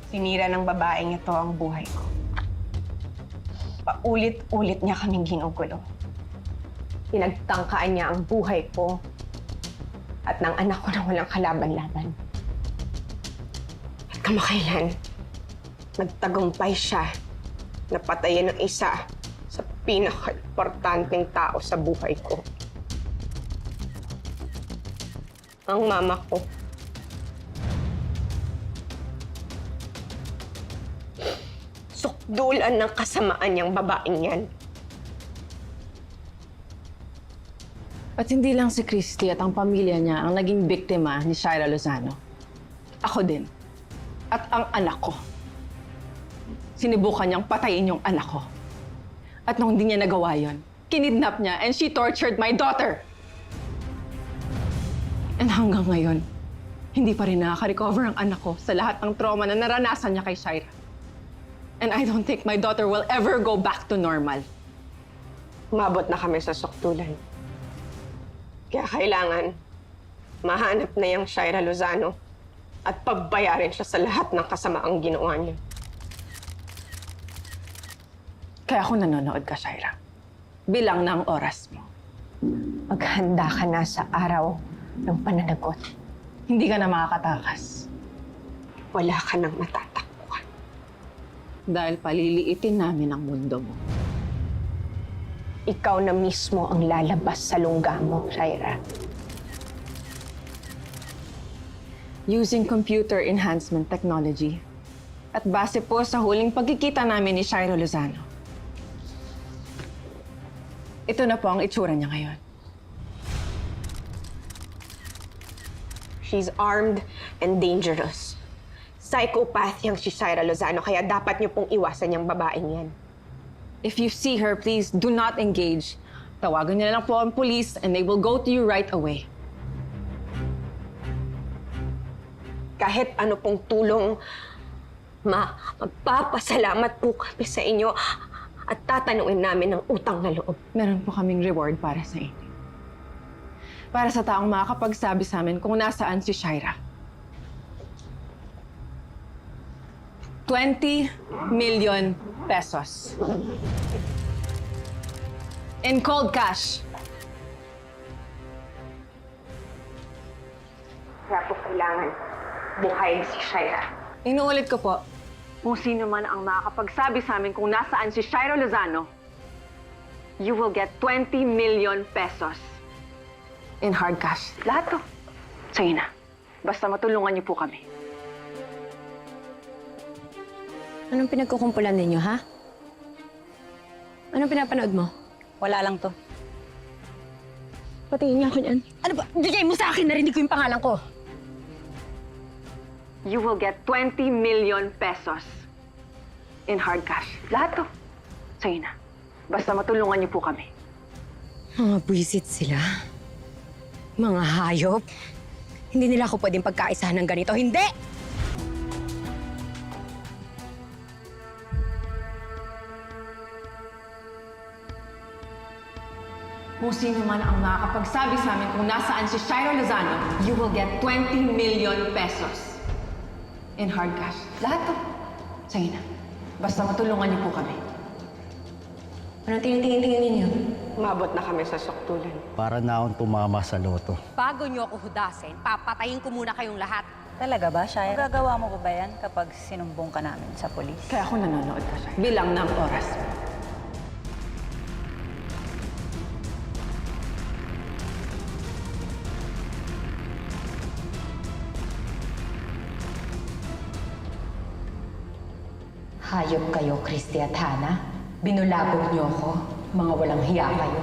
Sinira ng babaeng ito ang buhay ko. Paulit-ulit niya kaming ginugulo. Pinagtangkaan niya ang buhay ko at ng anak ko na walang kalaban-laban. At kamakailan, nagtagumpay siya na patayin ng isa sa pinaka-importanteng tao sa buhay ko. Ang mama ko. Sukdulan ng kasamaan niyang babaeng yan. At hindi lang si Christy at ang pamilya niya ang naging biktima ni Shaira Lozano. Ako din. At ang anak ko. Sinubukan niyang patayin yung anak ko. At nung hindi niya nagawa yun, kinidnap niya and she tortured my daughter. And hanggang ngayon, hindi pa rin nakaka-recover ang anak ko sa lahat ng trauma na naranasan niya kay Shaira. And I don't think my daughter will ever go back to normal. Umabot na kami sa sukdulan. Kaya kailangan mahanap na yung Shaira Lozano at pagbayarin siya sa lahat ng kasamaang ginawa niya. Kaya ako nanonood ka, Shaira. Bilang na ang oras mo. Maghanda ka na sa araw ng pananagot. Hindi ka na makakatakas. Wala ka nang matatakbuhan. Dahil paliliitin namin ang mundo mo. Ikaw na mismo ang lalabas sa lungga mo, Shaira. Using computer enhancement technology. At base po sa huling pagkikita namin ni Shaira Lozano. Ito na po ang itsura niya ngayon. She's armed and dangerous. Psychopath yang si Shaira Lozano, kaya dapat niyo pong iwasan yung babaeng yan. If you see her, please do not engage. Tawagan niyo na lang po ang police and they will go to you right away. Kahit ano pong tulong, magpapasalamat po kami sa inyo at tatanungin namin ng utang na loob. Meron po kaming reward para sa inyo. Para sa taong makakapagsabi sa amin kung nasaan si Shaira. 20 million pesos. In cold cash. Kaya po kailangan buhay si Shaira. Inuulit ko po, kung sino man ang makakapagsabi sa amin kung nasaan si Shaira Lozano, you will get 20 million pesos. In hard cash. Lahat to. Sige na. Basta matulungan niyo po kami. Anong pinagkukumpulan ninyo, ha? Anong pinapanood mo? Wala lang to. Patingin niya ako niyan. Ano ba? Bigay mo sa akin, narinig ko yung pangalan ko. You will get 20 million pesos. In hard cash. Lahat to. Sige na. Basta matulungan niyo po kami. Mga buwisit sila. Mga hayop. Hindi nila ako pwedeng pagkaisahan ng ganito. Hindi! Kung sino man ang makakapagsabi sa amin kung nasaan si Shaira Lozano, you will get 20 million pesos. In hard cash. Lahat to. Sige na. Basta matulungan niyo po kami. Anong tingin-tingin ninyo? Umabot na kami sa sukdulan. Para na akong tumama sa loto. Bago niyo ako hudasin, papatayin ko muna kayong lahat. Talaga ba, Shaira? Magagawa mo ko ba yan kapag sinumbong ka namin sa polis? Kaya ako nanonood ka, Shaira. Bilang ng oras mo. Hayop kayo, Christy at Hannah. Binulabog niyo ako. Mga walang hiya kayo.